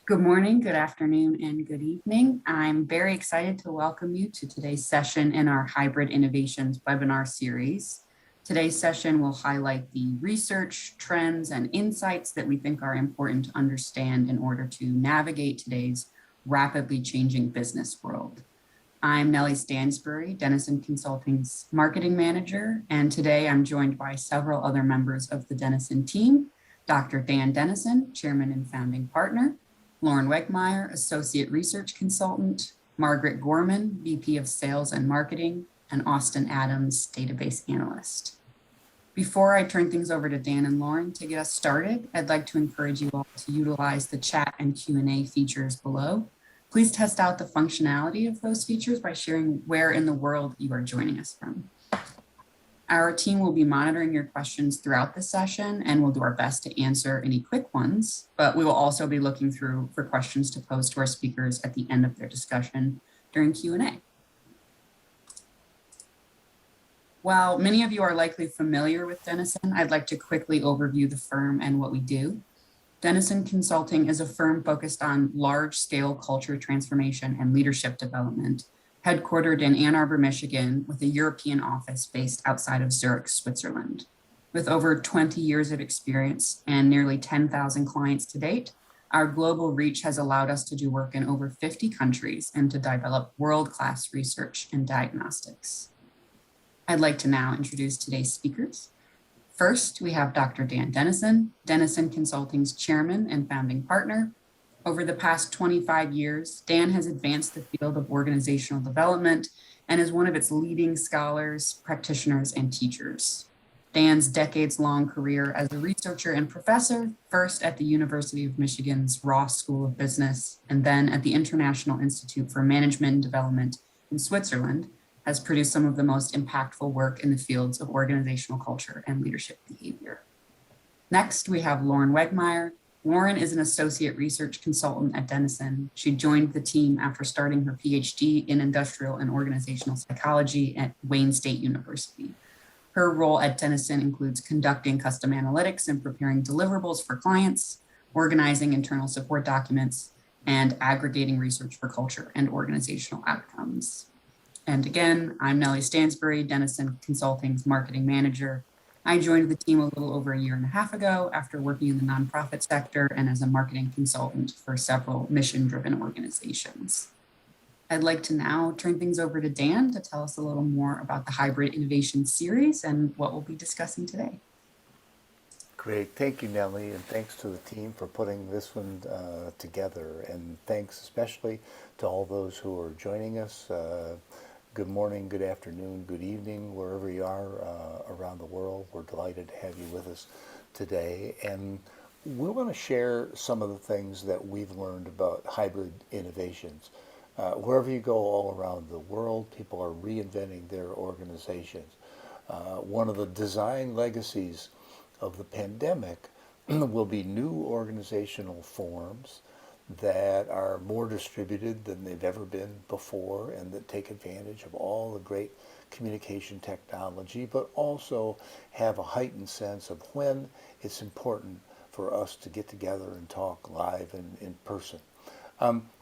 Good morning, good afternoon, and good evening. I'm very excited to welcome you to today's session in our Hybrid Innovations webinar series. Today's session will highlight the research, trends, and insights that we think are important to understand in order to navigate today's rapidly changing business world. I'm Nellie Stansbury, Denison Consulting's marketing manager, and today I'm joined by several other members of the Denison team, Dr. Dan Denison, chairman and founding partner, Lauren Wegmeyer, Associate Research Consultant, Margaret Gorman, VP of Sales and Marketing, and Austin Adams, Database Analyst. Before I turn things over to Dan and Lauren to get us started, I'd like to encourage you all to utilize the chat and Q&A features below. Please test out the functionality of those features by sharing where in the world you are joining us from. Our team will be monitoring your questions throughout the session and we'll do our best to answer any quick ones, but we will also be looking through for questions to pose to our speakers at the end of their discussion during Q&A. While many of you are likely familiar with Denison, I'd like to quickly overview the firm and what we do. Denison Consulting is a firm focused on large-scale culture transformation and leadership development, headquartered in Ann Arbor, Michigan, with a European office based outside of Zurich, Switzerland. With over 20 years of experience and nearly 10,000 clients to date, our global reach has allowed us to do work in over 50 countries and to develop world-class research and diagnostics. I'd like to now introduce today's speakers. First, we have Dr. Dan Denison, Denison Consulting's chairman and founding partner. Over the past 25 years, Dan has advanced the field of organizational development and is one of its leading scholars, practitioners, and teachers. Dan's decades-long career as a researcher and professor, first at the University of Michigan's Ross School of Business, and then at the International Institute for Management and Development in Switzerland, has produced some of the most impactful work in the fields of organizational culture and leadership behavior. Next, we have Lauren Wegmeyer. Lauren is an associate research consultant at Denison. She joined the team after starting her PhD in industrial and organizational psychology at Wayne State University. Her role at Denison includes conducting custom analytics and preparing deliverables for clients, organizing internal support documents, and aggregating research for culture and organizational outcomes. And again, I'm Nellie Stansbury, Denison Consulting's marketing manager. I joined the team a little over a year and a half ago after working in the nonprofit sector and as a marketing consultant for several mission-driven organizations. I'd like to now turn things over to Dan to tell us a little more about the Hybrid Innovation Series and what we'll be discussing today. Great, thank you, Nellie, and thanks to the team for putting this one together, and thanks especially to all those who are joining us. Good morning, good afternoon, good evening, wherever you are around the world. We're delighted to have you with us today. And we want to share some of the things that we've learned about hybrid innovations. Wherever you go all around the world, people are reinventing their organizations. One of the design legacies of the pandemic will be new organizational forms that are more distributed than they've ever been before and that take advantage of all the great communication technology, but also have a heightened sense of when it's important for us to get together and talk live and in person.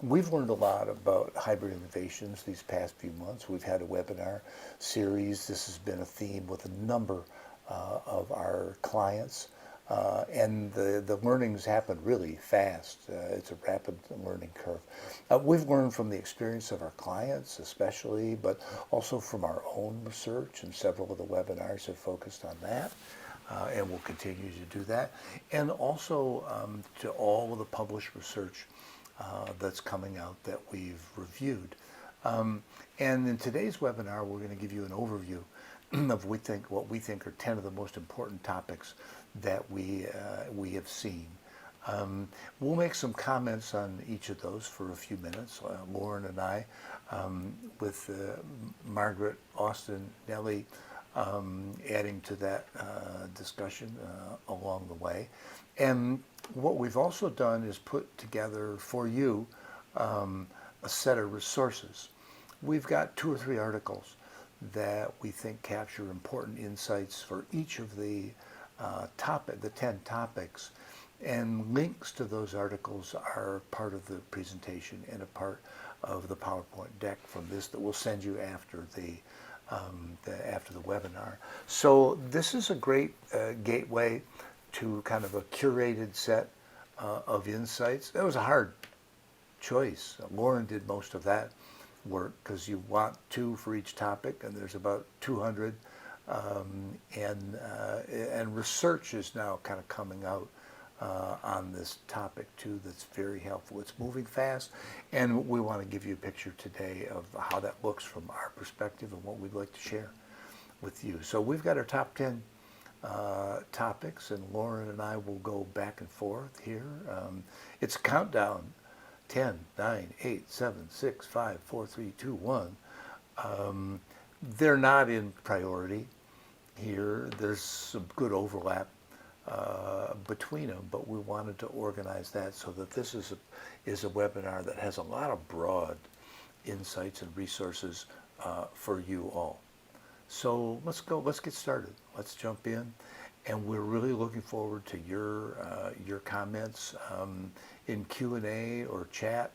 We've learned a lot about hybrid innovations these past few months. We've had a webinar series. This has been a theme with a number of our clients. And the learnings happen really fast. It's a rapid learning curve. We've learned from the experience of our clients especially, but also from our own research, and several of the webinars have focused on that, and we'll continue to do that. And also to all of the published research that's coming out that we've reviewed. And in today's webinar, we're going to give you an overview of what we think are 10 of the most important topics that we have seen. We'll make some comments on each of those for a few minutes. Lauren and I, with Margaret, Austin, Nellie, adding to that discussion along the way. And what we've also done is put together for you a set of resources. We've got 2 or 3 articles that we think capture important insights for each of the 10 topics And links to those articles are part of the presentation and a part of the PowerPoint deck from this that we'll send you after the webinar. So this is a great gateway to kind of a curated set of insights. That was a hard choice. Lauren did most of that work because you want 2 for each topic, and there's about 200. And research is now kind of coming out on this topic too that's very helpful. It's moving fast, and we want to give you a picture today of how that looks from our perspective and what we'd like to share with you. So we've got our top 10 topics, and Lauren and I will go back and forth here. It's a countdown: 10, 9, 8, 7, 6, 5, 4, 3, 2, 1. They're not in priority here. There's some good overlap between them, but we wanted to organize that so that this is a webinar that has a lot of broad insights and resources for you all. So let's get started. Let's jump in, and we're really looking forward to your comments in Q&A or chat,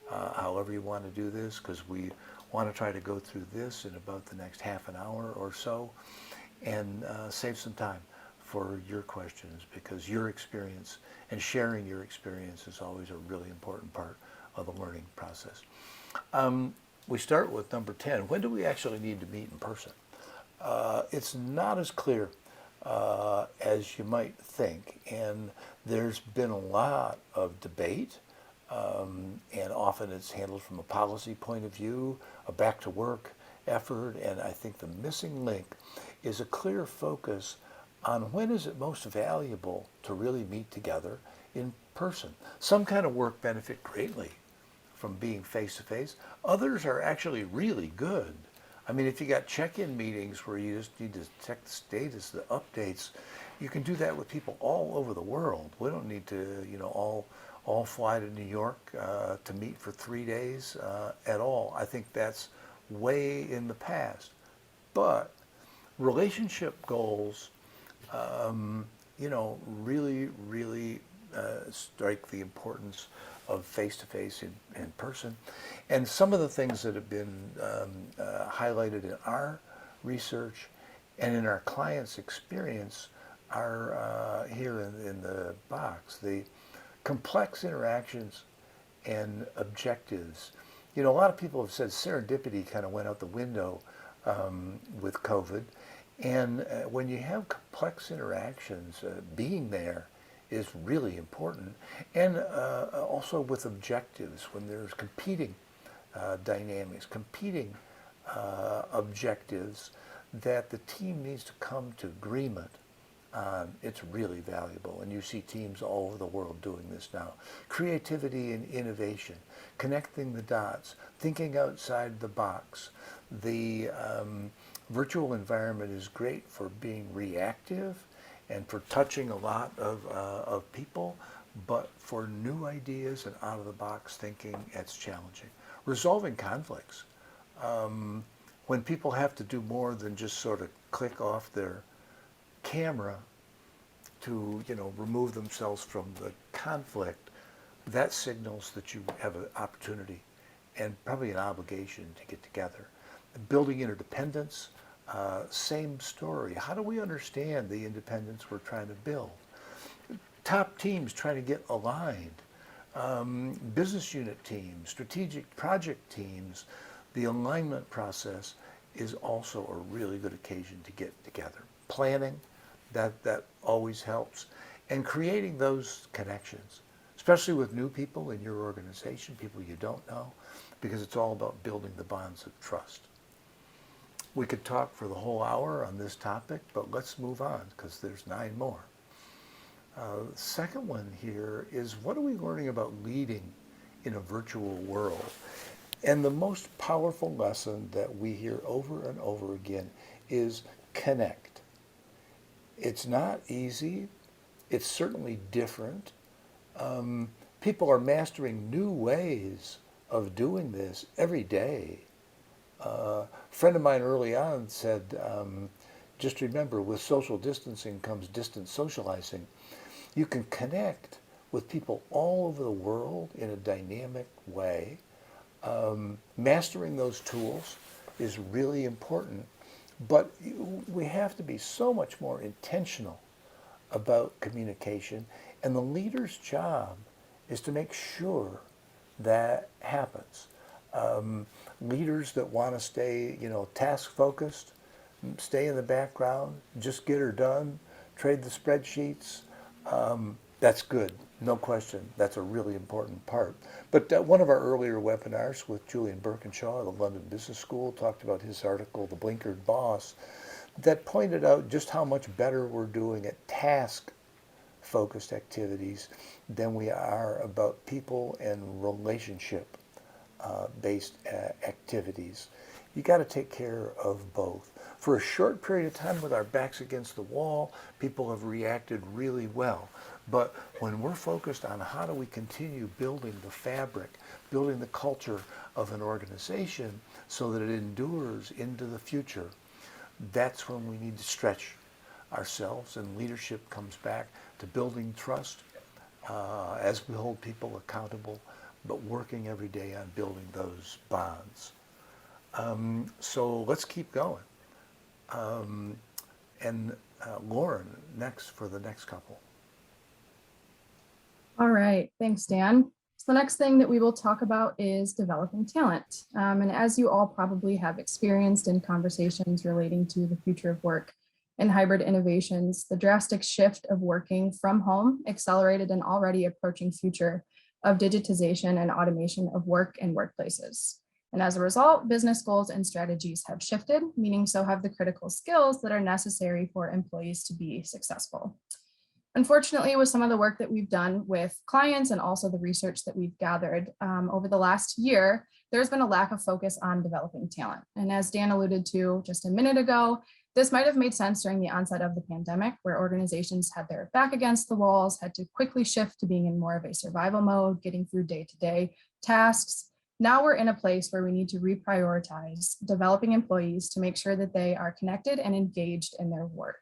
however you want to do this, because we want to try to go through this in about the next half an hour or so, and save some time for your questions, because your experience and sharing your experience is always a really important part of the learning process. We start with number 10. When do we actually need to meet in person? It's not as clear as you might think, and there's been a lot of debate, and often it's handled from a policy point of view, a back to work effort, and I think the missing link is a clear focus on when is it most valuable to really meet together in person. Some kind of work benefit greatly from being face-to-face. Others are actually really good. I mean, if you got check-in meetings where you just need to check the status, the updates, you can do that with people all over the world. We don't need to, all fly to New York to meet for 3 days at all. I think that's way in the past. But relationship goals, really strike the importance of face-to-face in person. And some of the things that have been highlighted in our research and in our clients' experience are here in the box. The complex interactions and objectives. A lot of people have said serendipity kind of went out the window with COVID. And when you have complex interactions, being there is really important. And also with objectives, when there's competing dynamics, competing objectives that the team needs to come to agreement on, it's really valuable. And you see teams all over the world doing this now. Creativity and innovation, connecting the dots, thinking outside the box. The virtual environment is great for being reactive and for touching a lot of people, but for new ideas and out-of-the-box thinking, it's challenging. Resolving conflicts. When people have to do more than just sort of click off their camera to, remove themselves from the conflict, that signals that you have an opportunity and probably an obligation to get together. Building interdependence, same story. How do we understand the independence we're trying to build? Top teams trying to get aligned. Business unit teams, strategic project teams. The alignment process is also a really good occasion to get together. Planning, that always helps. And creating those connections, especially with new people in your organization, people you don't know, because it's all about building the bonds of trust. We could talk for the whole hour on this topic, but let's move on because there's 9 more. Second one here is, what are we learning about leading in a virtual world? And the most powerful lesson that we hear over and over again is connect. It's not easy. It's certainly different. People are mastering new ways of doing this every day. A friend of mine early on said, just remember, with social distancing comes distant socializing. You can connect with people all over the world in a dynamic way. Mastering those tools is really important, but we have to be so much more intentional about communication, and the leader's job is to make sure that happens. Leaders that want to stay, task focused, stay in the background, just get her done, trade the spreadsheets, that's good, no question. That's a really important part. But one of our earlier webinars with Julian Birkinshaw of the London Business School talked about his article, The Blinkered Boss, that pointed out just how much better we're doing at task-focused activities than we are about people and relationship-based activities. You got to take care of both. For a short period of time with our backs against the wall, people have reacted really well. But when we're focused on how do we continue building the fabric, building the culture of an organization so that it endures into the future, that's when we need to stretch ourselves, and leadership comes back to building trust as we hold people accountable, but working every day on building those bonds. So let's keep going. And Lauren, next for the next couple. All right, thanks, Dan. So the next thing that we will talk about is developing talent. And as you all probably have experienced in conversations relating to the future of work and hybrid innovations, the drastic shift of working from home accelerated an already approaching future of digitization and automation of work and workplaces. And as a result, business goals and strategies have shifted, meaning so have the critical skills that are necessary for employees to be successful. Unfortunately, with some of the work that we've done with clients and also the research that we've gathered over the last year, there's been a lack of focus on developing talent. And as Dan alluded to just a minute ago, this might have made sense during the onset of the pandemic, where organizations had their back against the walls, had to quickly shift to being in more of a survival mode, getting through day-to-day tasks. Now we're in a place where we need to reprioritize developing employees to make sure that they are connected and engaged in their work.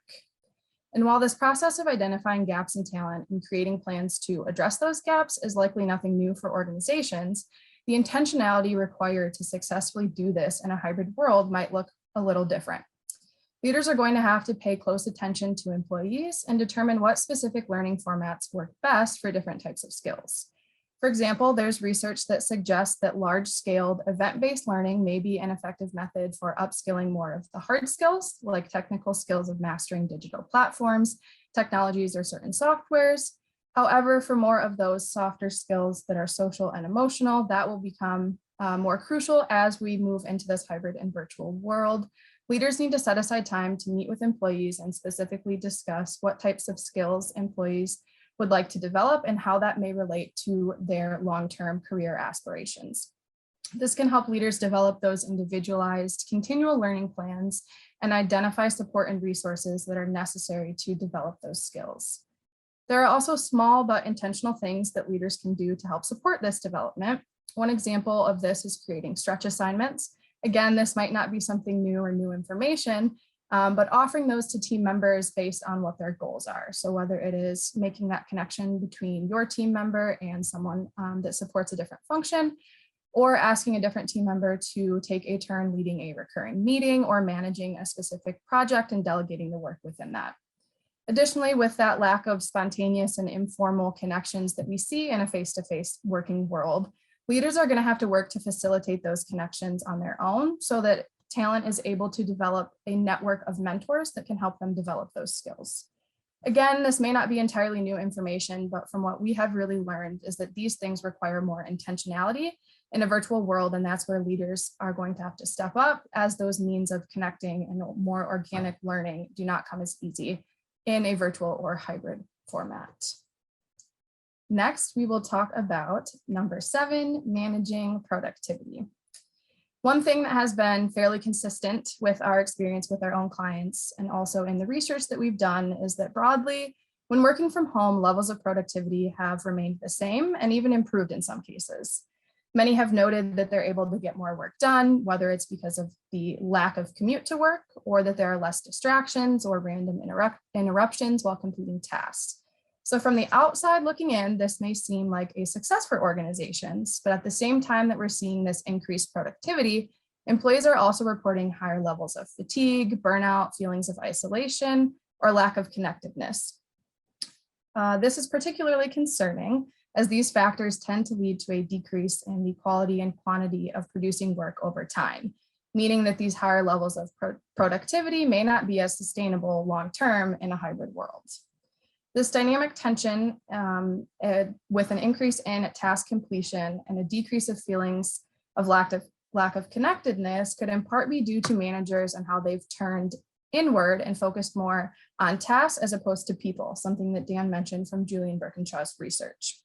And while this process of identifying gaps in talent and creating plans to address those gaps is likely nothing new for organizations, the intentionality required to successfully do this in a hybrid world might look a little different. Leaders are going to have to pay close attention to employees and determine what specific learning formats work best for different types of skills. For example, there's research that suggests that large-scale event-based learning may be an effective method for upskilling more of the hard skills, like technical skills of mastering digital platforms, technologies, or certain softwares. However, for more of those softer skills that are social and emotional, that will become more crucial as we move into this hybrid and virtual world. Leaders need to set aside time to meet with employees and specifically discuss what types of skills employees would like to develop and how that may relate to their long-term career aspirations. This can help leaders develop those individualized continual learning plans and identify support and resources that are necessary to develop those skills. There are also small but intentional things that leaders can do to help support this development. One example of this is creating stretch assignments. Again, this might not be something new or new information, but offering those to team members based on what their goals are. So whether it is making that connection between your team member and someone that supports a different function, or asking a different team member to take a turn leading a recurring meeting or managing a specific project and delegating the work within that. Additionally, with that lack of spontaneous and informal connections that we see in a face-to-face working world, leaders are going to have to work to facilitate those connections on their own so that talent is able to develop a network of mentors that can help them develop those skills. Again, this may not be entirely new information, but from what we have really learned is that these things require more intentionality in a virtual world, and that's where leaders are going to have to step up, as those means of connecting and more organic learning do not come as easy in a virtual or hybrid format. Next, we will talk about number 7, managing productivity. One thing that has been fairly consistent with our experience with our own clients and also in the research that we've done is that broadly, when working from home, levels of productivity have remained the same and even improved in some cases. Many have noted that they're able to get more work done, whether it's because of the lack of commute to work or that there are less distractions or random interruptions while completing tasks. So from the outside looking in, this may seem like a success for organizations, but at the same time that we're seeing this increased productivity, employees are also reporting higher levels of fatigue, burnout, feelings of isolation, or lack of connectedness. This is particularly concerning as these factors tend to lead to a decrease in the quality and quantity of producing work over time, meaning that these higher levels of productivity may not be as sustainable long-term in a hybrid world. This dynamic tension with an increase in task completion and a decrease of feelings of lack of connectedness could in part be due to managers and how they've turned inward and focused more on tasks as opposed to people, something that Dan mentioned from Julian Birkinshaw's research.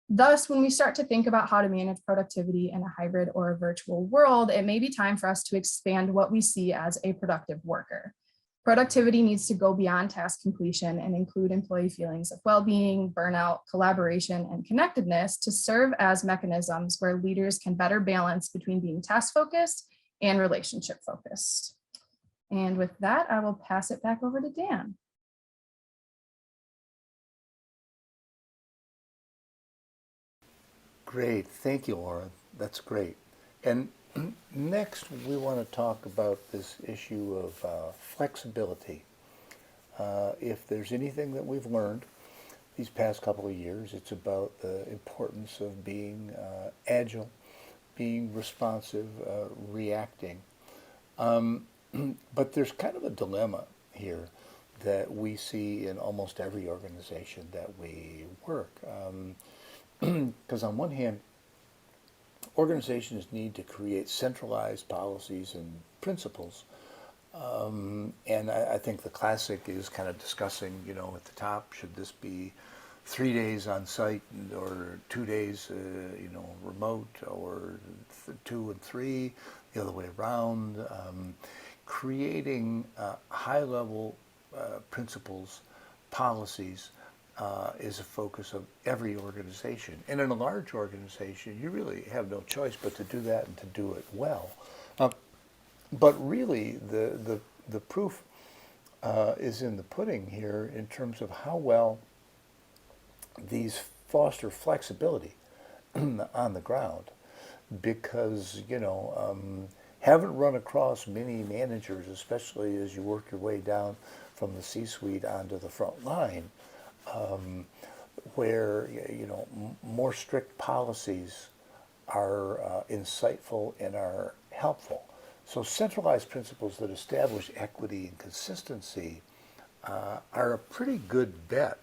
Thus, when we start to think about how to manage productivity in a hybrid or a virtual world, it may be time for us to expand what we see as a productive worker. Productivity needs to go beyond task completion and include employee feelings of well-being, burnout, collaboration, and connectedness to serve as mechanisms where leaders can better balance between being task-focused and relationship-focused. And with that, I will pass it back over to Dan. Great, thank you, Laura. That's great. And next, we want to talk about this issue of flexibility. If there's anything that we've learned these past couple of years, it's about the importance of being agile, being responsive, reacting. But there's kind of a dilemma here that we see in almost every organization that we work. Because on one hand, organizations need to create centralized policies and principles. And I think the classic is kind of discussing, at the top, should this be 3 days on site or 2 days, remote, or 2 and 3, the other way around. Creating high-level principles, policies, is a focus of every organization. And in a large organization, you really have no choice but to do that and to do it well. But really, the proof is in the pudding here in terms of how well these foster flexibility on the ground. Because, haven't run across many managers, especially as you work your way down from the C-suite onto the front line, where more strict policies are insightful and are helpful. So centralized principles that establish equity and consistency are a pretty good bet,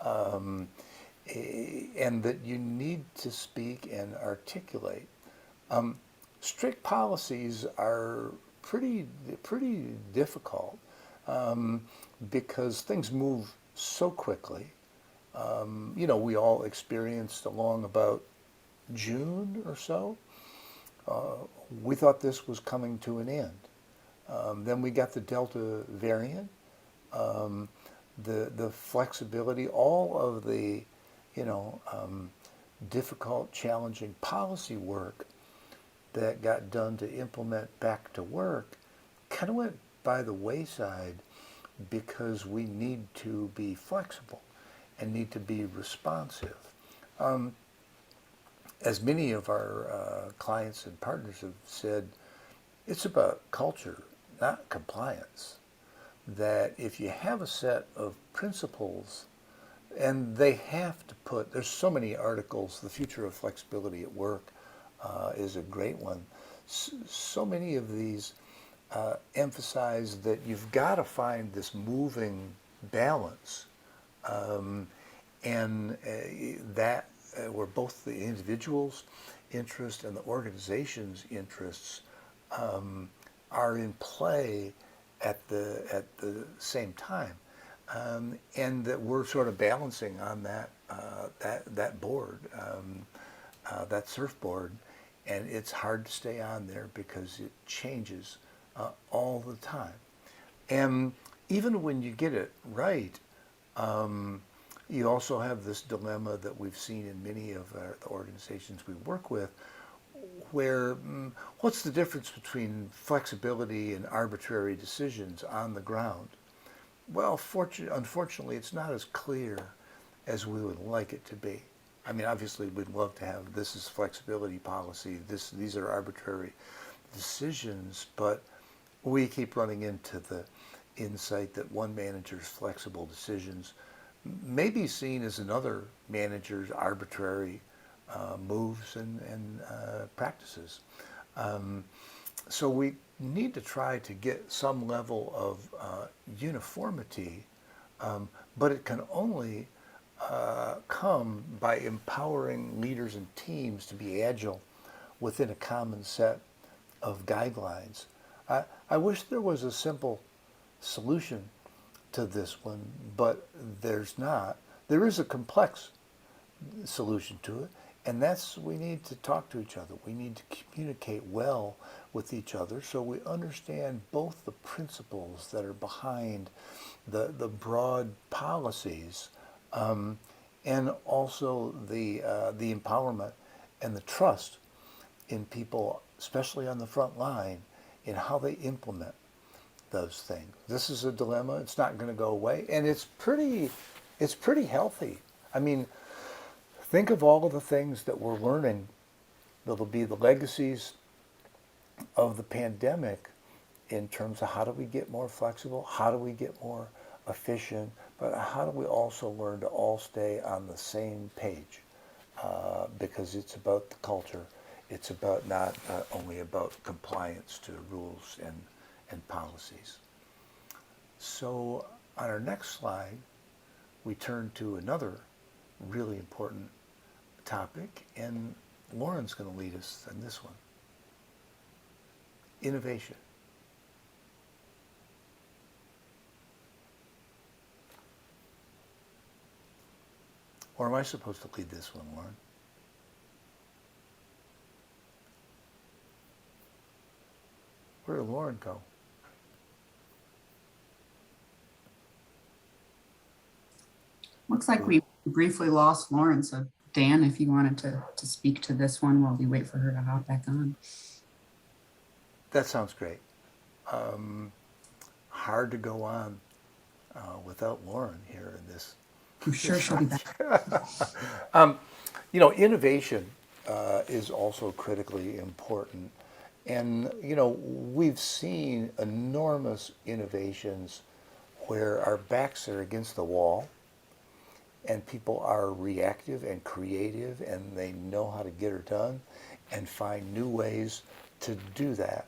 and that you need to speak and articulate. Strict policies are pretty difficult because things move so quickly. We all experienced along about June or so. We thought this was coming to an end. Then we got the Delta variant, the flexibility, all of the difficult, challenging policy work that got done to implement back to work kind of went by the wayside because we need to be flexible and need to be responsive. As many of our clients and partners have said, it's about culture, not compliance. That if you have a set of principles, and they have to put, there's so many articles, The Future of Flexibility at Work is a great one. So many of these emphasize that you've got to find this moving balance, and that where both the individual's interest and the organization's interests are in play at the same time, and that we're sort of balancing on that board, that surfboard, and it's hard to stay on there because it changes all the time. And even when you get it right, you also have this dilemma that we've seen in many of the organizations we work with, where what's the difference between flexibility and arbitrary decisions on the ground? Well, unfortunately, it's not as clear as we would like it to be. I mean, obviously, we'd love to have this is flexibility policy, these are arbitrary decisions, but we keep running into the insight that one manager's flexible decisions may be seen as another manager's arbitrary moves and practices. So we need to try to get some level of uniformity, but it can only come by empowering leaders and teams to be agile within a common set of guidelines. I wish there was a simple solution to this one, but there's not. There is a complex solution to it, and that's we need to talk to each other. We need to communicate well with each other so we understand both the principles that are behind the broad policies, and also the empowerment and the trust in people, especially on the front line, in how they implement those things. This is a dilemma. It's not going to go away, and it's pretty healthy. I mean, think of all of the things that we're learning that'll be the legacies of the pandemic in terms of how do we get more flexible, how do we get more efficient, but how do we also learn to all stay on the same page, because it's about the culture. It's about not only about compliance to rules and policies. So on our next slide, we turn to another really important topic, and Lauren's going to lead us in this one. Innovation. Or am I supposed to lead this one, Lauren? Where did Lauren go? Looks like we briefly lost Lauren. So Dan, if you wanted to speak to this one while we wait for her to hop back on. That sounds great. Hard to go on without Lauren here in this. I'm sure she'll be back. Innovation is also critically important. And, we've seen enormous innovations where our backs are against the wall and people are reactive and creative and they know how to get it done and find new ways to do that.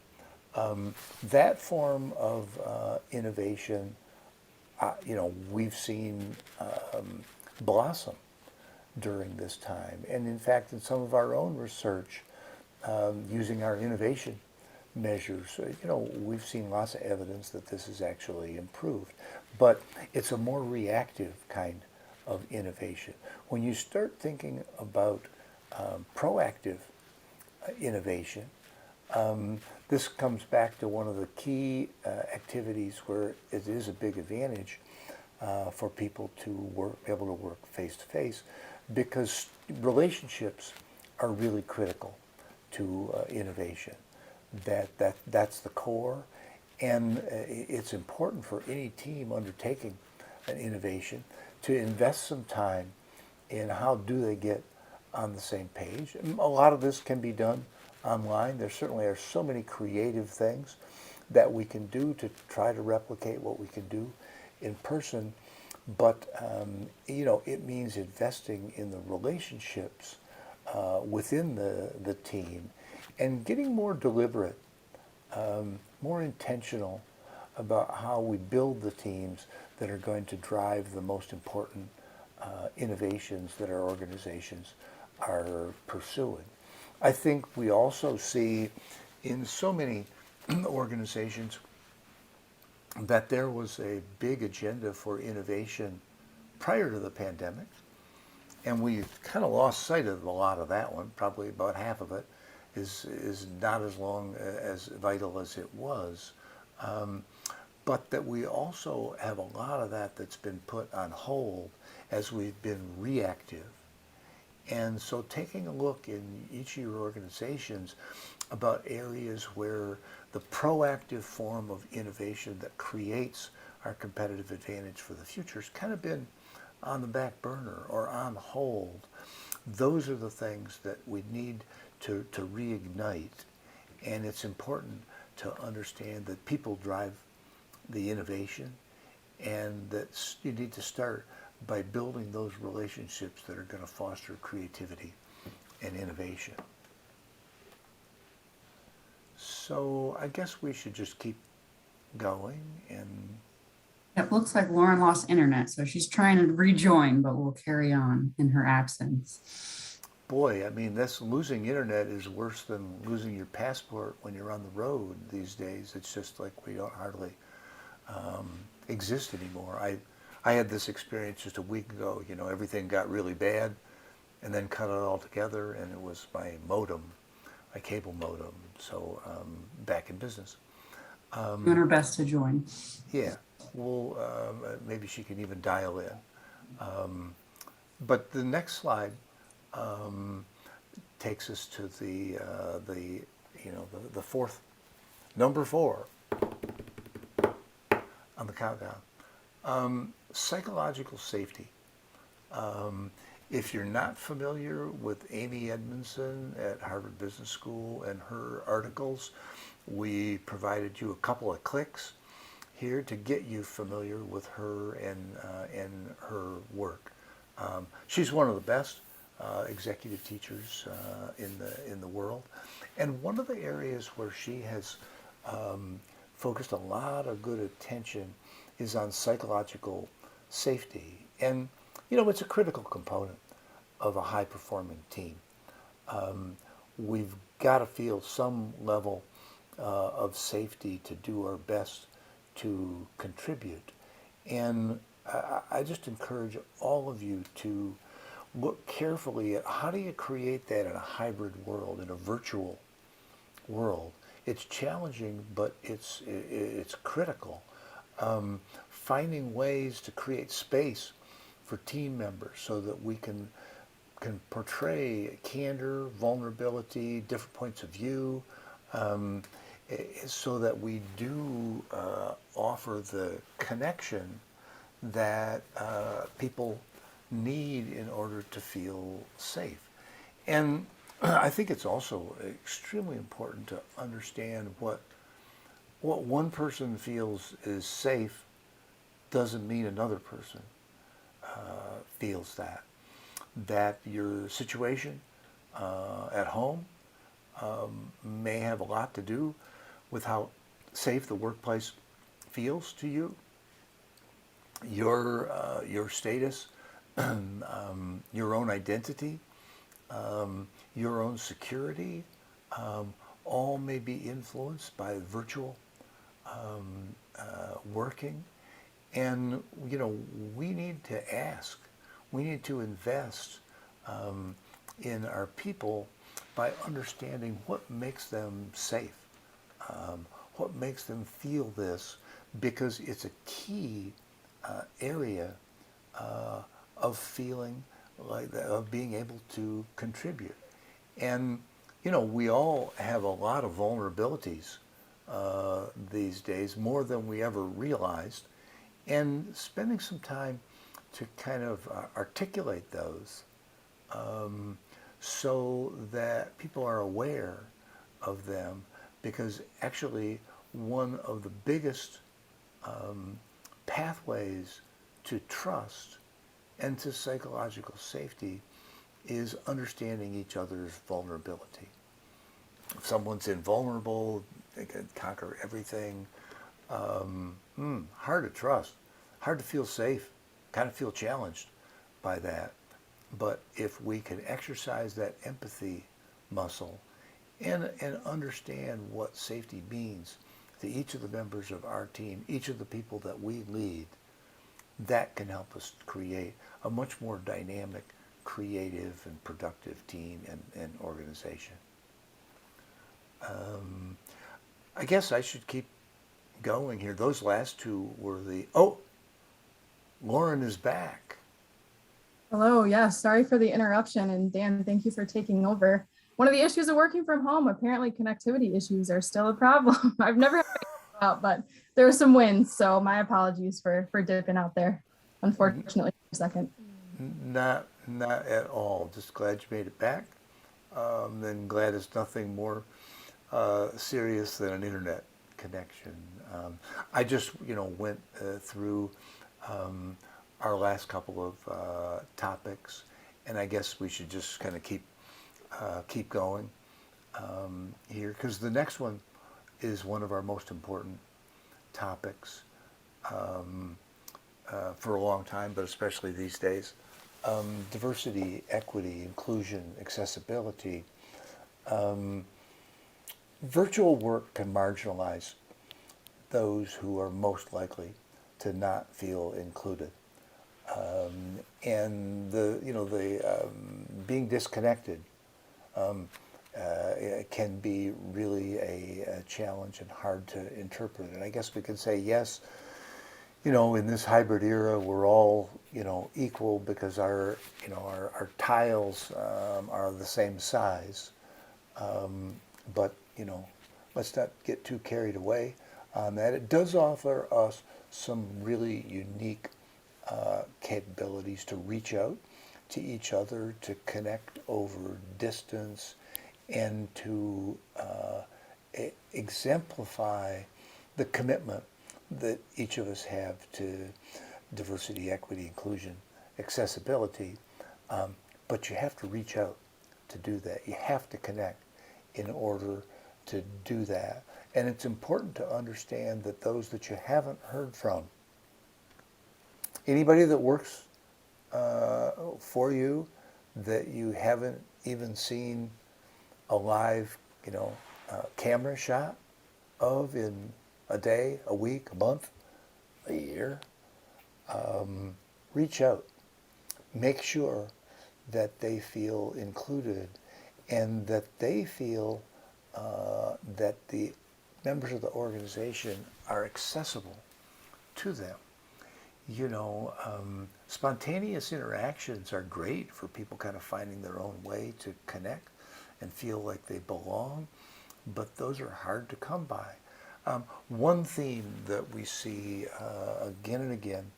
That form of innovation, we've seen blossom during this time. And in fact, in some of our own research, using our innovation measures, we've seen lots of evidence that this is actually improved. But it's a more reactive kind of innovation. When you start thinking about proactive innovation, this comes back to one of the key activities where it is a big advantage for people to be able to work face to face, because relationships are really critical to innovation. That's the core, and it's important for any team undertaking an innovation to invest some time in how do they get on the same page. A lot of this can be done online. There certainly are so many creative things that we can do to try to replicate what we can do in person, but it means investing in the relationships within the team and getting more deliberate, more intentional about how we build the teams that are going to drive the most important innovations that our organizations are pursuing. I think we also see in so many organizations that there was a big agenda for innovation prior to the pandemic, and we kind of lost sight of a lot of that one. Probably about half of it is not as long as vital as it was, but that we also have a lot of that that's been put on hold as we've been reactive. And so taking a look in each of your organizations about areas where the proactive form of innovation that creates our competitive advantage for the future has kind of been on the back burner or on hold. Those are the things that we need to reignite. And it's important to understand that people drive the innovation, and that you need to start by building those relationships that are going to foster creativity and innovation. So I guess we should just keep going. And It looks like Lauren lost internet, so she's trying to rejoin, but we'll carry on in her absence. boy, I mean, that's losing internet is worse than losing your passport when you're on the road these days. It's just like we don't hardly exist anymore. I had this experience just a week ago. You know, everything got really bad, and then cut it all together, and it was my modem, my cable modem. So back in business. Doing her best to join. Yeah, well, maybe she can even dial in. But the next slide takes us to the fourth, number 4 on the countdown. Psychological safety. If you're not familiar with Amy Edmondson at Harvard Business School and her articles, we provided you a couple of clicks here to get you familiar with her and her work. She's one of the best executive teachers in the world, and one of the areas where she has focused a lot of good attention is on psychological safety. And you know, it's a critical component of a high-performing team. We've got to feel some level of safety to do our best to contribute. And I just encourage all of you to look carefully at how do you create that in a hybrid world, in a virtual world. It's challenging, but it's critical. Finding ways to create space for team members so that we can portray candor, vulnerability, different points of view, so that we do offer the connection that people need in order to feel safe. And I think it's also extremely important to understand what one person feels is safe doesn't mean another person feels that your situation at home may have a lot to do with how safe the workplace feels to you, your status, your own identity, your own security, all may be influenced by virtual working. And, you know, we need to ask, we need to invest in our people by understanding what makes them safe, what makes them feel this, because it's a key area of feeling like that, of being able to contribute. And, you know, we all have a lot of vulnerabilities these days, more than we ever realized. And spending some time to kind of articulate those so that people are aware of them, because actually one of the biggest pathways to trust and to psychological safety is understanding each other's vulnerability. If someone's invulnerable, they can conquer everything. Hard to trust, hard to feel safe, kind of feel challenged by that. But if we can exercise that empathy muscle and understand what safety means to each of the members of our team, each of the people that we lead, that can help us create a much more dynamic, creative, and productive team and organization. I guess I should keep going here. Those last two were Lauren is back. Hello, yes, sorry for the interruption. And Dan, thank you for taking over. One of the issues of working from home, apparently connectivity issues are still a problem. I've never had it out, but there were some wins. So my apologies for dipping out there. unfortunately, for a second. Not at all. Just glad you made it back. And glad it's nothing more serious than an internet connection. I just, went through our last couple of topics, and I guess we should just kind of keep going here, because the next one is one of our most important topics for a long time, but especially these days. Diversity, equity, inclusion, accessibility. Virtual work can marginalize those who are most likely to not feel included. And being disconnected it can be really a challenge and hard to interpret. And I guess we can say, yes, in this hybrid era, we're all, equal because our tiles are the same size. But, let's not get too carried away on that. It does offer us some really unique capabilities to reach out to each other, to connect over distance, and to exemplify the commitment that each of us have to diversity, equity, inclusion, accessibility. But you have to reach out to do that. You have to connect in order to do that. And it's important to understand that those that you haven't heard from, anybody that works for you that you haven't even seen a live, camera shot of in a day, a week, a month, a year, reach out. Make sure that they feel included and that they feel that the members of the organization are accessible to them. Spontaneous interactions are great for people kind of finding their own way to connect and feel like they belong, but those are hard to come by. One theme that we see again and again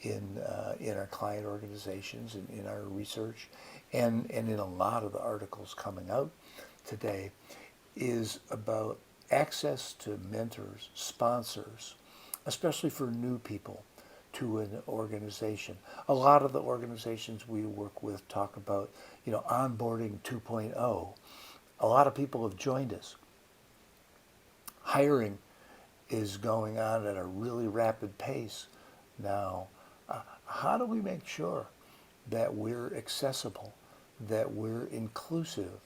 in our client organizations and in our research and in a lot of the articles coming out today is about access to mentors, sponsors, especially for new people to an organization. A lot of the organizations we work with talk about, onboarding 2.0. A lot of people have joined us. Hiring is going on at a really rapid pace now. How do we make sure that we're accessible, that we're inclusive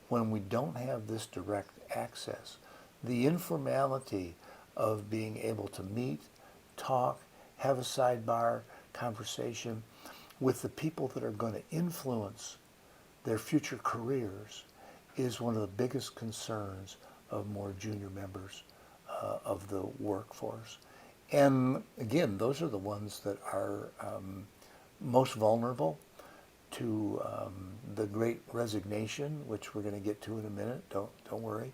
when we don't have this direct access? The informality of being able to meet, talk, have a sidebar conversation with the people that are going to influence their future careers is one of the biggest concerns of more junior members of the workforce. And again, those are the ones that are most vulnerable to the Great Resignation, which we're going to get to in a minute. Don't worry,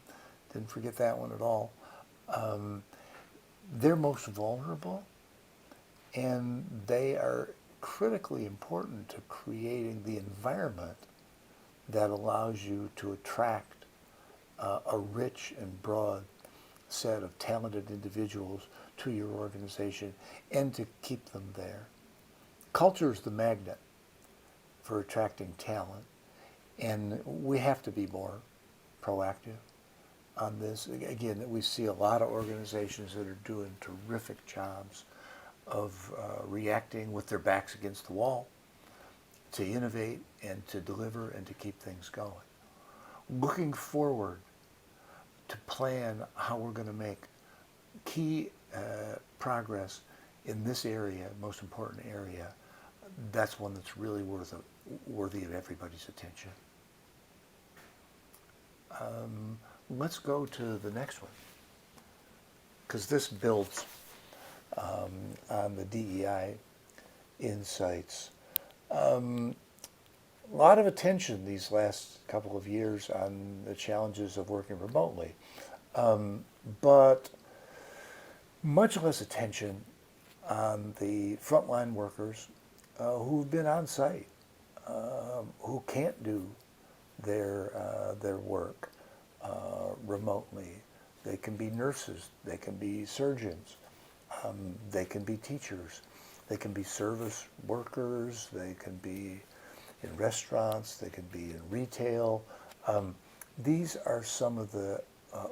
didn't forget that one at all. They're most vulnerable, and they are critically important to creating the environment that allows you to attract a rich and broad set of talented individuals to your organization and to keep them there. Culture is the magnet for attracting talent, and we have to be more proactive on this. Again, we see a lot of organizations that are doing terrific jobs of reacting with their backs against the wall to innovate and to deliver and to keep things going. Looking forward to plan how we're going to make key progress in this area, most important area. That's one that's really worthy of everybody's attention. Let's go to the next one, because this builds on the DEI insights. A lot of attention these last couple of years on the challenges of working remotely, but much less attention on the frontline workers who've been on site, who can't do their work remotely. They can be nurses, they can be surgeons, they can be teachers, they can be service workers, they can be in restaurants, they can be in retail. These are some of the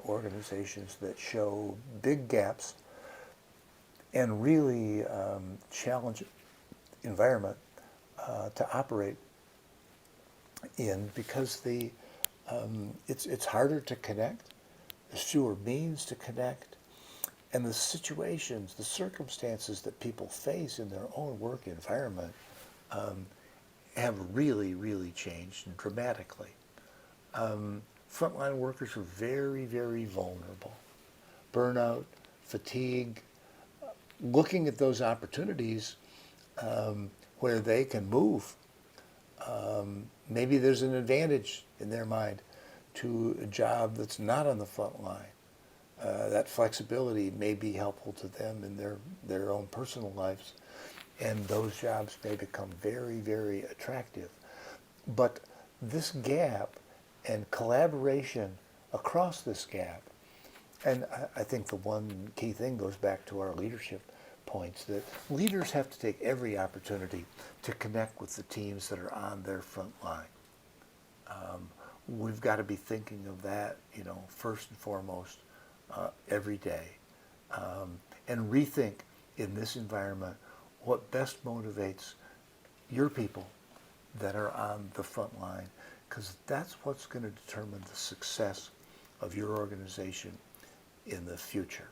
organizations that show big gaps and really challenge environment to operate in, because it's harder to connect, there's fewer means to connect, and the situations, the circumstances that people face in their own work environment have really, really changed dramatically. Frontline workers are very, very vulnerable. Burnout, fatigue, looking at those opportunities where they can move. Maybe there's an advantage in their mind to a job that's not on the front line. That flexibility may be helpful to them in their own personal lives, and those jobs may become very, very attractive. But this gap and collaboration across this gap, and I think the one key thing goes back to our leadership points, that leaders have to take every opportunity to connect with the teams that are on their front line. We've got to be thinking of that, first and foremost, every day, and rethink in this environment what best motivates your people that are on the front line, because that's what's going to determine the success of your organization in the future.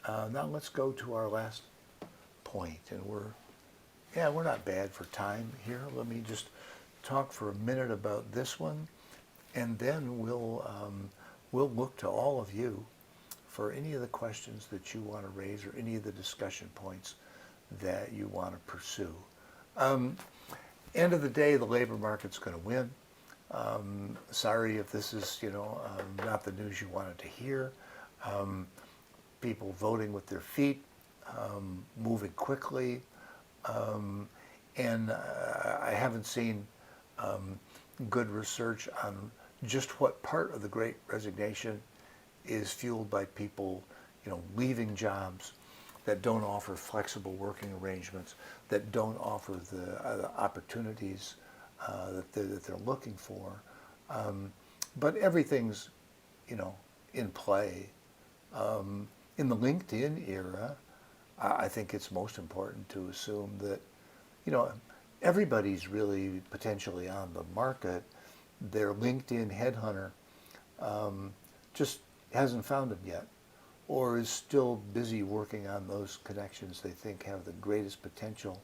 Now let's go to our last point, and we're not bad for time here. Let me just talk for a minute about this one, and then we'll look to all of you for any of the questions that you want to raise or any of the discussion points that you want to pursue. End of the day, the labor market's going to win. Sorry if this is, not the news you wanted to hear. People voting with their feet, moving quickly, and I haven't seen good research on just what part of the Great Resignation is fueled by people, leaving jobs that don't offer flexible working arrangements, that don't offer the opportunities that they're looking for. But everything's, in play. In the LinkedIn era, I think it's most important to assume that, everybody's really potentially on the market. Their LinkedIn headhunter just hasn't found them yet, or is still busy working on those connections they think have the greatest potential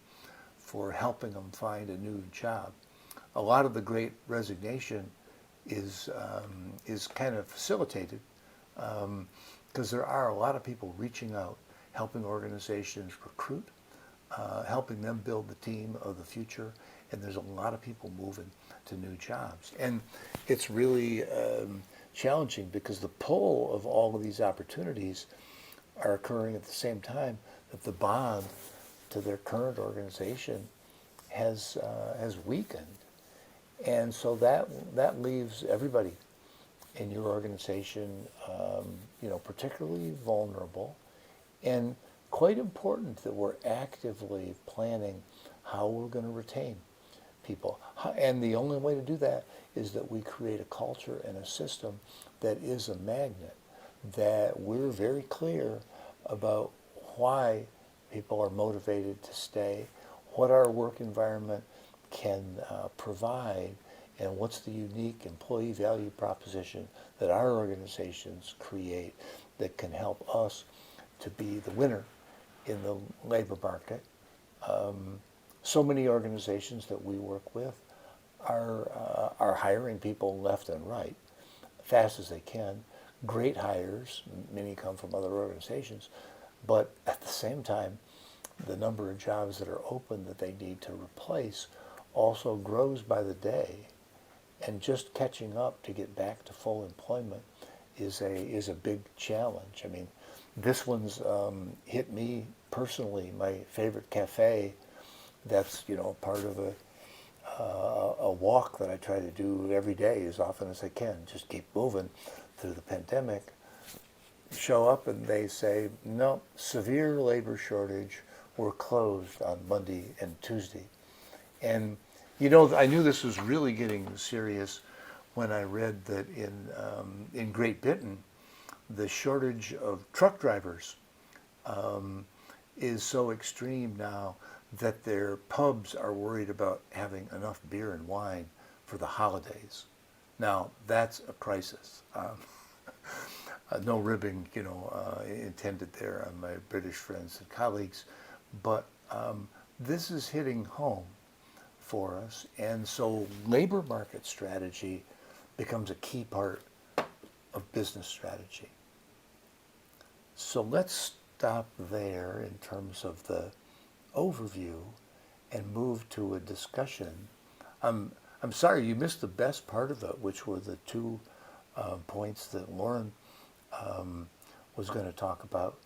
for helping them find a new job. A lot of the Great Resignation is kind of facilitated because there are a lot of people reaching out, helping organizations recruit, helping them build the team of the future, and there's a lot of people moving to new jobs. And it's really challenging because the pull of all of these opportunities are occurring at the same time that the bond to their current organization has weakened. And so that leaves everybody in your organization, particularly vulnerable, and quite important that we're actively planning how we're going to retain people. And the only way to do that is that we create a culture and a system that is a magnet, that we're very clear about why people are motivated to stay, what our work environment can provide, and what's the unique employee value proposition that our organizations create that can help us to be the winner in the labor market. So many organizations that we work with are hiring people left and right, fast as they can. Great hires, many come from other organizations, but at the same time, the number of jobs that are open that they need to replace also grows by the day, and just catching up to get back to full employment is a big challenge. I mean, this one's hit me personally, my favorite cafe, that's, part of a walk that I try to do every day as often as I can, just keep moving through the pandemic. Show up and they say, no, severe labor shortage, we're closed on Monday and Tuesday. And, I knew this was really getting serious when I read that in Great Britain, the shortage of truck drivers is so extreme now that their pubs are worried about having enough beer and wine for the holidays. Now, that's a crisis. No ribbing, intended there on my British friends and colleagues, but this is hitting home for us, and so labor market strategy becomes a key part of business strategy. So let's stop there in terms of the overview and move to a discussion. I'm sorry you missed the best part of it, which were the two points that Lauren was going to talk about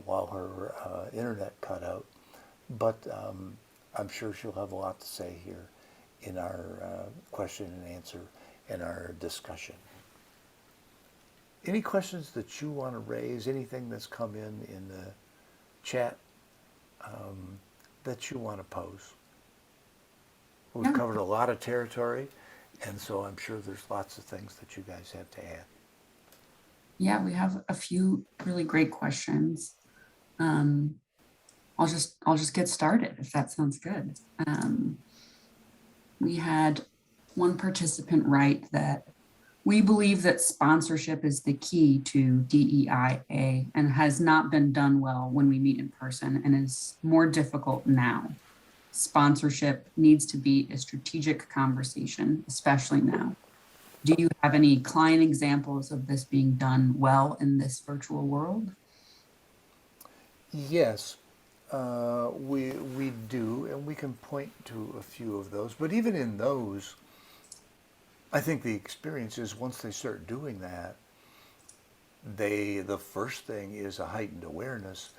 while her internet cut out. But I'm sure she'll have a lot to say here in our question and answer and our discussion. Any questions that you want to raise? Anything that's come in the chat that you want to pose? We've covered a lot of territory, and so I'm sure there's lots of things that you guys have to add. Yeah, we have a few really great questions. I'll just get started if that sounds good. We had one participant write that we believe that sponsorship is the key to DEIA and has not been done well when we meet in person and is more difficult now. Sponsorship needs to be a strategic conversation, especially now. Do you have any client examples of this being done well in this virtual world? Yes, we do, and we can point to a few of those. But even in those, I think the experience is once they start doing that, the first thing is a heightened awareness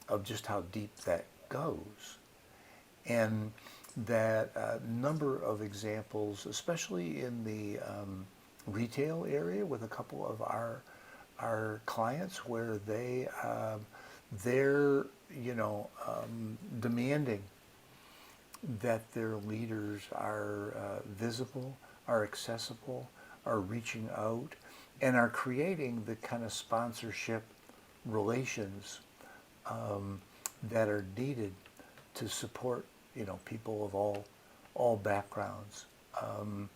of just how deep that goes. And that number of examples, especially in the retail area with a couple of our clients where they're demanding that their leaders are visible, are accessible, are reaching out, and are creating the kind of sponsorship relations that are needed to support people of all backgrounds. In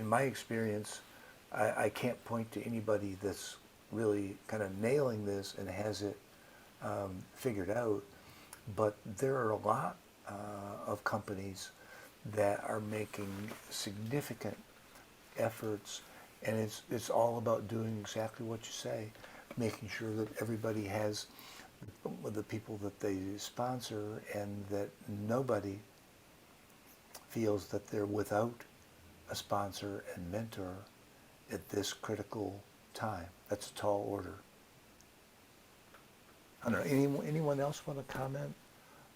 my experience, I can't point to anybody that's really kind of nailing this and has it figured out, but there are a lot of companies that are making significant efforts, and it's all about doing exactly what you say, making sure that everybody has the people that they sponsor and that nobody feels that they're without a sponsor and mentor at this critical time. That's a tall order. I don't know, anyone else want to comment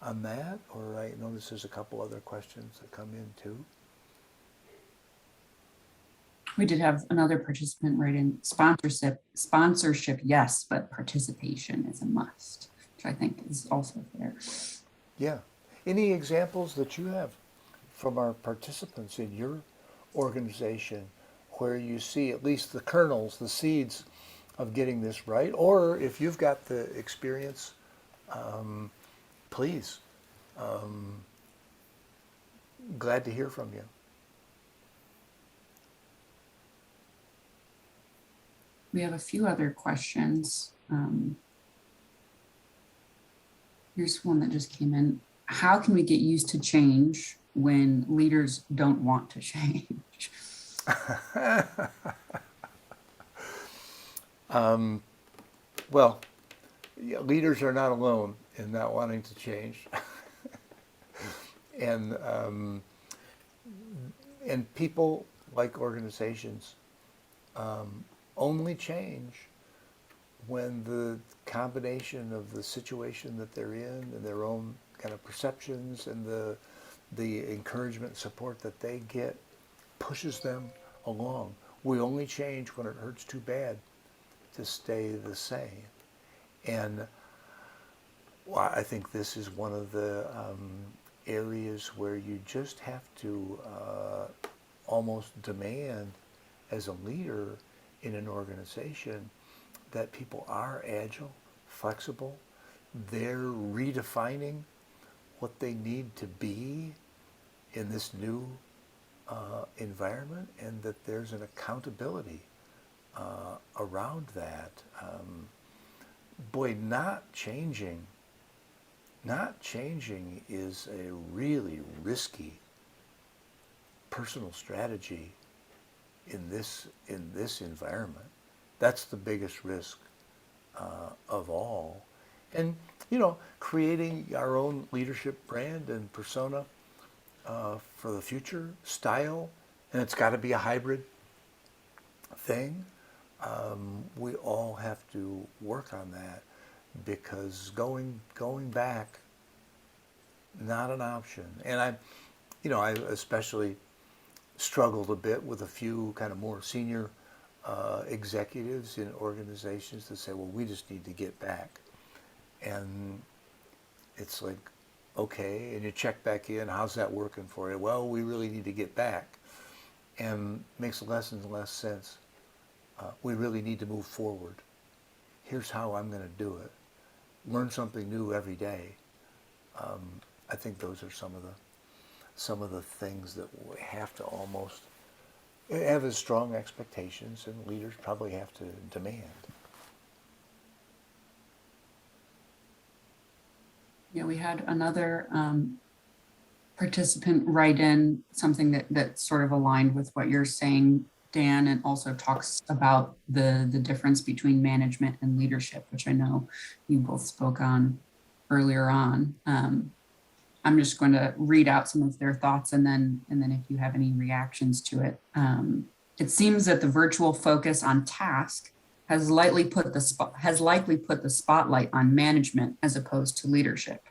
on that? Or I notice there's a couple other questions that come in too. We did have another participant write in sponsorship, yes, but participation is a must, which I think is also fair. Yeah. Any examples that you have from our participants in your organization where you see at least the kernels, the seeds of getting this right? Or if you've got the experience, please, glad to hear from you. We have a few other questions. Here's one that just came in. How can we get used to change when leaders don't want to change? Well, yeah, leaders are not alone in not wanting to change. And people, like organizations, only change when the combination of the situation that they're in and their own kind of perceptions and the encouragement and support that they get pushes them along. We only change when it hurts too bad to stay the same. And well, I think this is one of the areas where you just have to almost demand as a leader in an organization that people are agile, flexible, they're redefining what they need to be in this new environment, and that there's an accountability around that. Boy, not changing is a really risky personal strategy in this environment. That's the biggest risk of all. And creating our own leadership brand and persona for the future, style, and it's got to be a hybrid thing. We all have to work on that, because going back, not an option. And I especially struggled a bit with a few kind of more senior executives in organizations that say, well, we just need to get back. And it's like, okay, and you check back in, how's that working for you? Well, we really need to get back. And makes less and less sense. We really need to move forward. Here's how I'm going to do it. Learn something new every day. I think those are some of the things that we have to almost have as strong expectations, and leaders probably have to demand. Yeah, we had another participant write in something that sort of aligned with what you're saying, Dan, and also talks about the difference between management and leadership, which I know you both spoke on earlier on. I'm just going to read out some of their thoughts, and then if you have any reactions to it. It seems that the virtual focus on task has likely put the spotlight on management as opposed to leadership.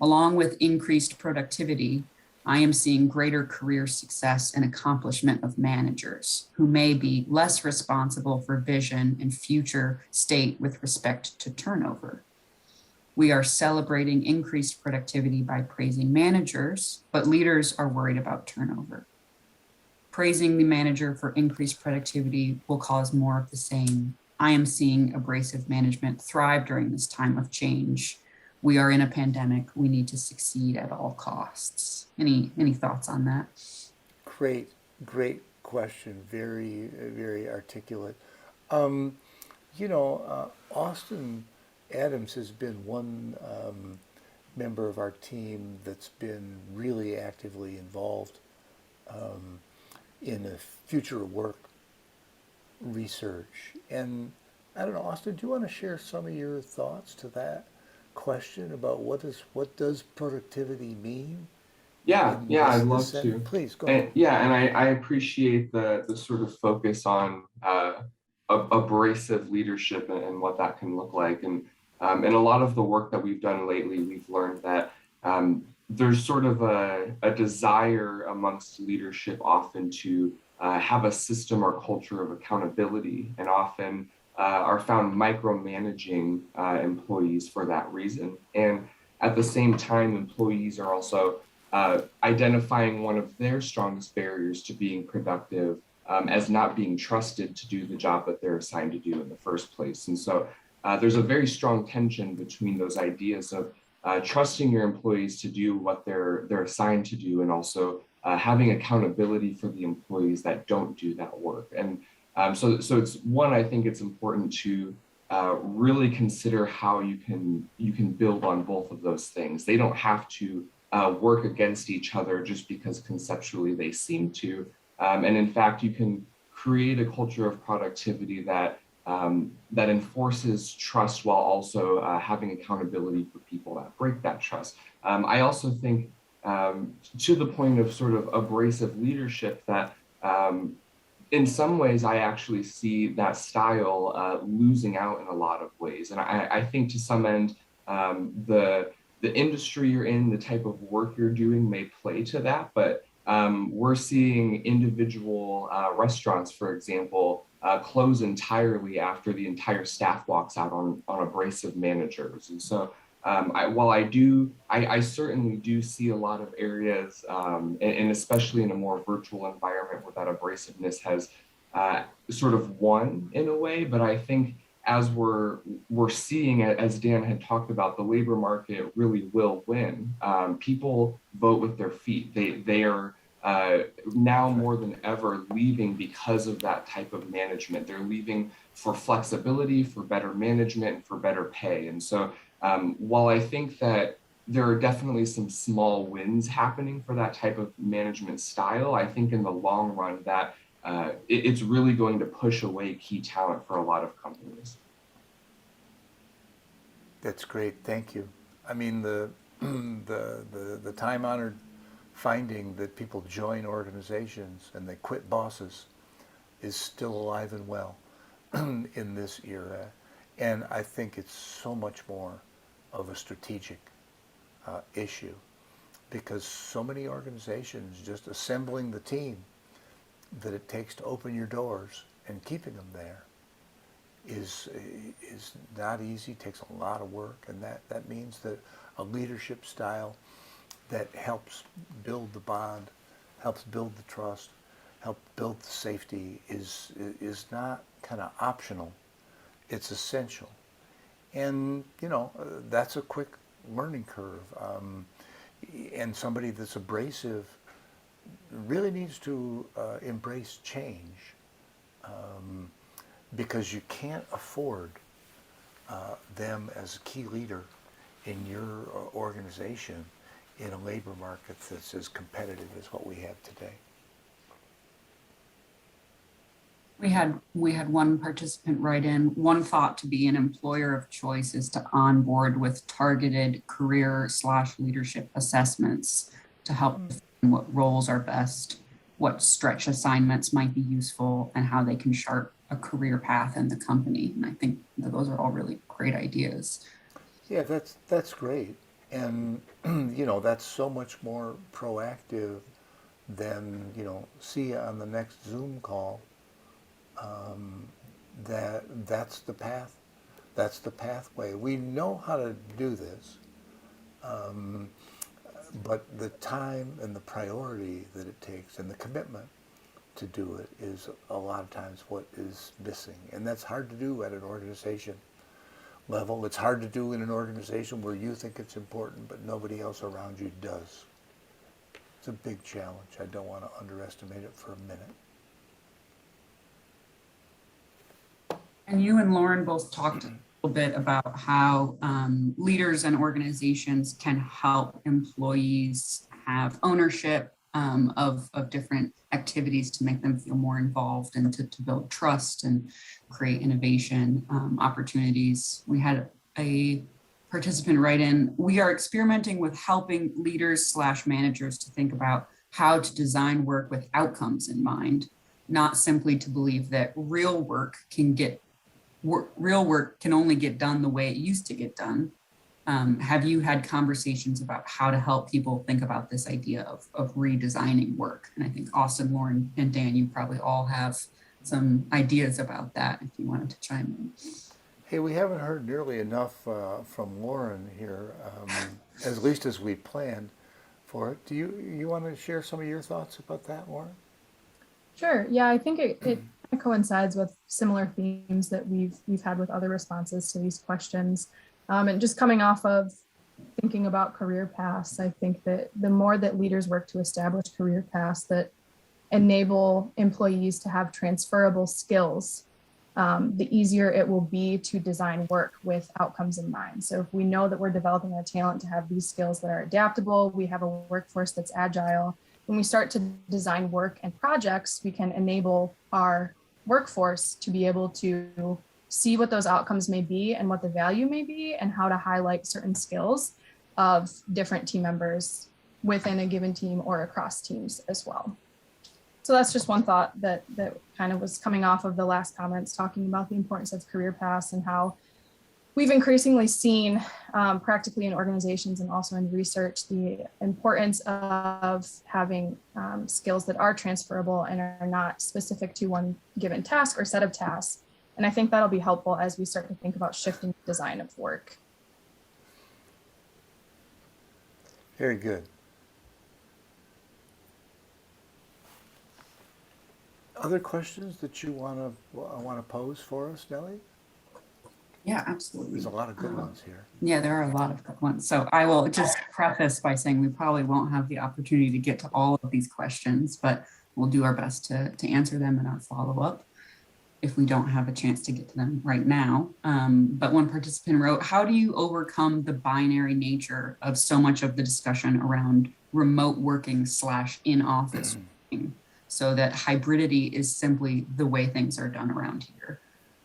Along with increased productivity, I am seeing greater career success and accomplishment of managers who may be less responsible for vision and future state with respect to turnover. We are celebrating increased productivity by praising managers, but leaders are worried about turnover. Praising the manager for increased productivity will cause more of the same. I am seeing abrasive management thrive during this time of change. We are in a pandemic. We need to succeed at all costs. Any thoughts on that? Great question. Very, very articulate. Austin Adams has been one member of our team that's been really actively involved in the future of work research. And I don't know, Austin, do you want to share some of your thoughts to that question about what does productivity mean? Yeah, I'd love to. Please go And, ahead. yeah, and I appreciate the sort of focus on abrasive leadership and what that can look like. And in a lot of the work that we've done lately, we've learned that there's sort of a desire amongst leadership often to have a system or culture of accountability, and often are found micromanaging employees for that reason. And at the same time, employees are also identifying one of their strongest barriers to being productive as not being trusted to do the job that they're assigned to do in the first place. And so there's a very strong tension between those ideas of trusting your employees to do what they're assigned to do, and also having accountability for the employees that don't do that work. And so it's one, I think it's important to really consider how you can build on both of those things. They don't have to work against each other just because conceptually they seem to. And in fact, you can create a culture of productivity that enforces trust while also having accountability for people that break that trust. I also think, to the point of sort of abrasive leadership, that in some ways, I actually see that style losing out in a lot of ways. And I think to some end, the industry you're in, the type of work you're doing may play to that, but we're seeing individual restaurants, for example, close entirely after the entire staff walks out on abrasive managers. And so while I certainly do see a lot of areas, and especially in a more virtual environment where that abrasiveness has sort of won in a way, but I think as we're seeing it, as Dan had talked about, the labor market really will win. People vote with their feet. They are now more than ever leaving because of that type of management. They're leaving for flexibility, for better management, and for better pay. And so while I think that there are definitely some small wins happening for that type of management style, I think in the long run that it's really going to push away key talent for a lot of companies. That's great, thank you. I mean, the time-honored finding that people join organizations and they quit bosses is still alive and well in this era. And I think it's so much more of a strategic issue, because so many organizations just assembling the team that it takes to open your doors and keeping them there is not easy, takes a lot of work, and that means that a leadership style that helps build the bond, helps build the trust, help build the safety is not kind of optional, it's essential. And that's a quick learning curve, and somebody that's abrasive really needs to embrace change, because you can't afford them as a key leader in your organization in a labor market that's as competitive as what we have today. We had one participant write in, one thought to be an employer of choice is to onboard with targeted career/leadership assessments to help define what roles are best, what stretch assignments might be useful, and how they can chart a career path in the company. And I think that those are all really great ideas. Yeah, that's great. And that's so much more proactive than, see you on the next Zoom call. That's the path. That's the pathway. We know how to do this, but the time and the priority that it takes and the commitment to do it is a lot of times what is missing. And that's hard to do at an organization level. It's hard to do in an organization where you think it's important, but nobody else around you does. It's a big challenge. I don't want to underestimate it for a minute. And you and Lauren both talked a little bit about how leaders and organizations can help employees have ownership of different activities to make them feel more involved and to build trust and create innovation opportunities. We had a participant write in, we are experimenting with helping leaders/managers to think about how to design work with outcomes in mind, not simply to believe that real work can only get done the way it used to get done. Have you had conversations about how to help people think about this idea of redesigning work? And I think Austin, Lauren, and Dan, you probably all have some ideas about that if you wanted to chime in. Hey, we haven't heard nearly enough from Lauren here, at least as we planned for it. Do you want to share some of your thoughts about that, Lauren? Sure. Yeah, I think it coincides with similar themes that we've had with other responses to these questions. And just coming off of thinking about career paths, I think that the more that leaders work to establish career paths that enable employees to have transferable skills, the easier it will be to design work with outcomes in mind. So if we know that we're developing our talent to have these skills that are adaptable, we have a workforce that's agile. When we start to design work and projects, we can enable our workforce to be able to see what those outcomes may be and what the value may be and how to highlight certain skills of different team members within a given team or across teams as well. So that's just one thought that kind of was coming off of the last comments, talking about the importance of career paths and how we've increasingly seen practically in organizations and also in research, the importance of having skills that are transferable and are not specific to one given task or set of tasks. And I think that'll be helpful as we start to think about shifting the design of work. Very good. Other questions that you want to pose for us, Nellie? Yeah, absolutely. There's a lot of good ones here. Yeah, there are a lot of good ones. So I will just preface by saying we probably won't have the opportunity to get to all of these questions, but we'll do our best to answer them in our follow-up if we don't have a chance to get to them right now. But one participant wrote, how do you overcome the binary nature of so much of the discussion around remote working / in-office working, so that hybridity is simply the way things are done around here?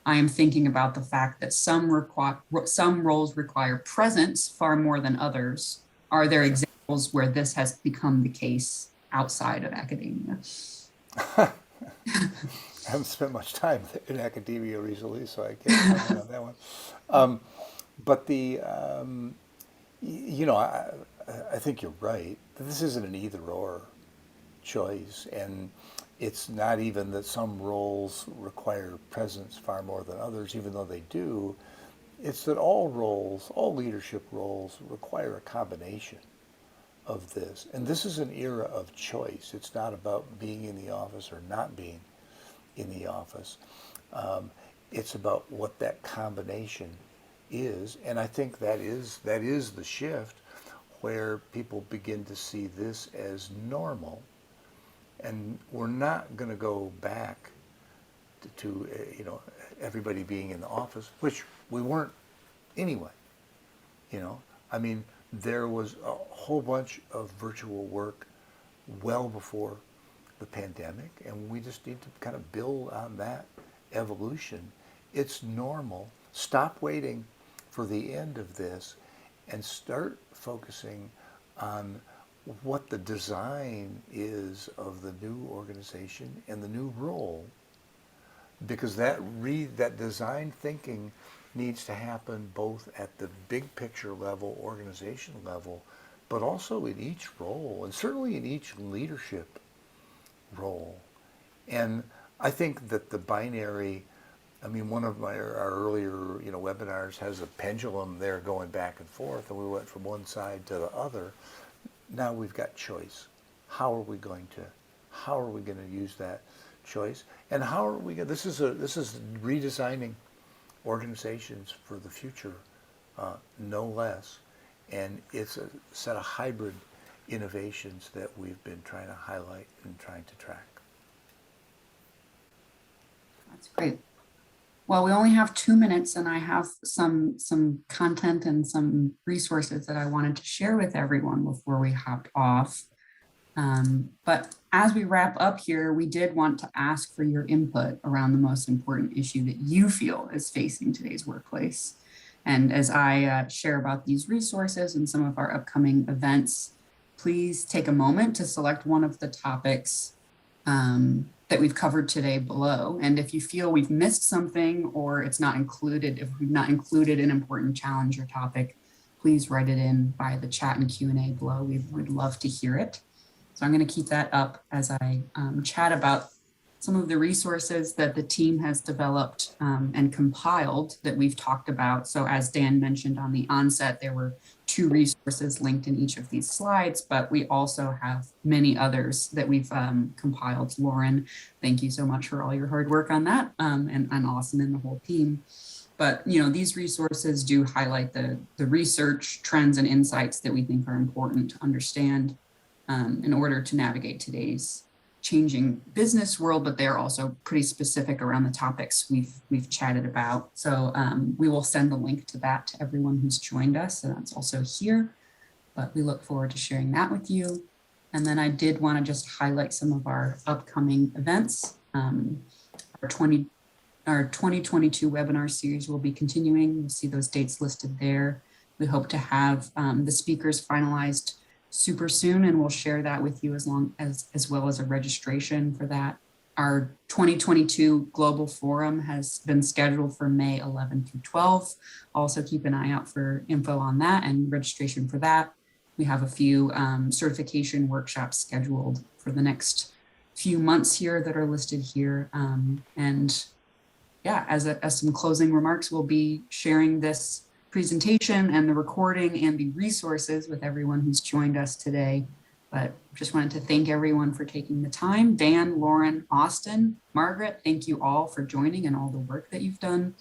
I am thinking about the fact that some roles require presence far more than others. Are there examples where this has become the case outside of academia? I haven't spent much time in academia recently, so I can't comment on that one. But I think you're right. This isn't an either-or choice, and it's not even that some roles require presence far more than others, even though they do. It's that all roles, all leadership roles, require a combination of this. And this is an era of choice. It's not about being in the office or not being in the office. It's about what that combination is. And I think that is the shift where people begin to see this as normal. And we're not going to go back to everybody being in the office, which we weren't anyway. I mean, there was a whole bunch of virtual work well before the pandemic, and we just need to kind of build on that evolution. It's normal. Stop waiting for the end of this and start focusing on what the design is of the new organization and the new role, because that design thinking needs to happen both at the big picture level, organization level, but also in each role, and certainly in each leadership role. And I think that the binary, one of our earlier webinars has a pendulum there going back and forth, and we went from one side to the other. Now we've got choice. How are we going to use that choice? And how are we going? This is redesigning organizations for the future, no less. And it's a set of hybrid innovations that we've been trying to highlight and trying to track. That's great. Well, we only have 2 minutes, and I have some content and some resources that I wanted to share with everyone before we hopped off. But as we wrap up here, we did want to ask for your input around the most important issue that you feel is facing today's workplace. And as I share about these resources and some of our upcoming events, please take a moment to select one of the topics that we've covered today below. And if you feel we've missed something or it's not included, if we've not included an important challenge or topic, please write it in by the chat and Q&A below. We'd love to hear it. So I'm going to keep that up as I chat about some of the resources that the team has developed and compiled that we've talked about. So as Dan mentioned on the onset, there were 2 resources linked in each of these slides, but we also have many others that we've compiled. Lauren, thank you so much for all your hard work on that, and Austin and the whole team. But these resources do highlight the research, trends, and insights that we think are important to understand in order to navigate today's changing business world, but they're also pretty specific around the topics we've chatted about. So we will send a link to that to everyone who's joined us, so that's also here, but we look forward to sharing that with you. And then I did want to just highlight some of our upcoming events. Our 2022 webinar series will be continuing. You'll see those dates listed there. We hope to have the speakers finalized super soon, and we'll share that with you as well as a registration for that. Our 2022 Global Forum has been scheduled for May 11 through 12. Also keep an eye out for info on that and registration for that. We have a few certification workshops scheduled for the next few months here that are listed here. And yeah, as some closing remarks, we'll be sharing this presentation and the recording and the resources with everyone who's joined us today. But just wanted to thank everyone for taking the time. Dan, Lauren, Austin, Margaret, thank you all for joining and all the work that you've done.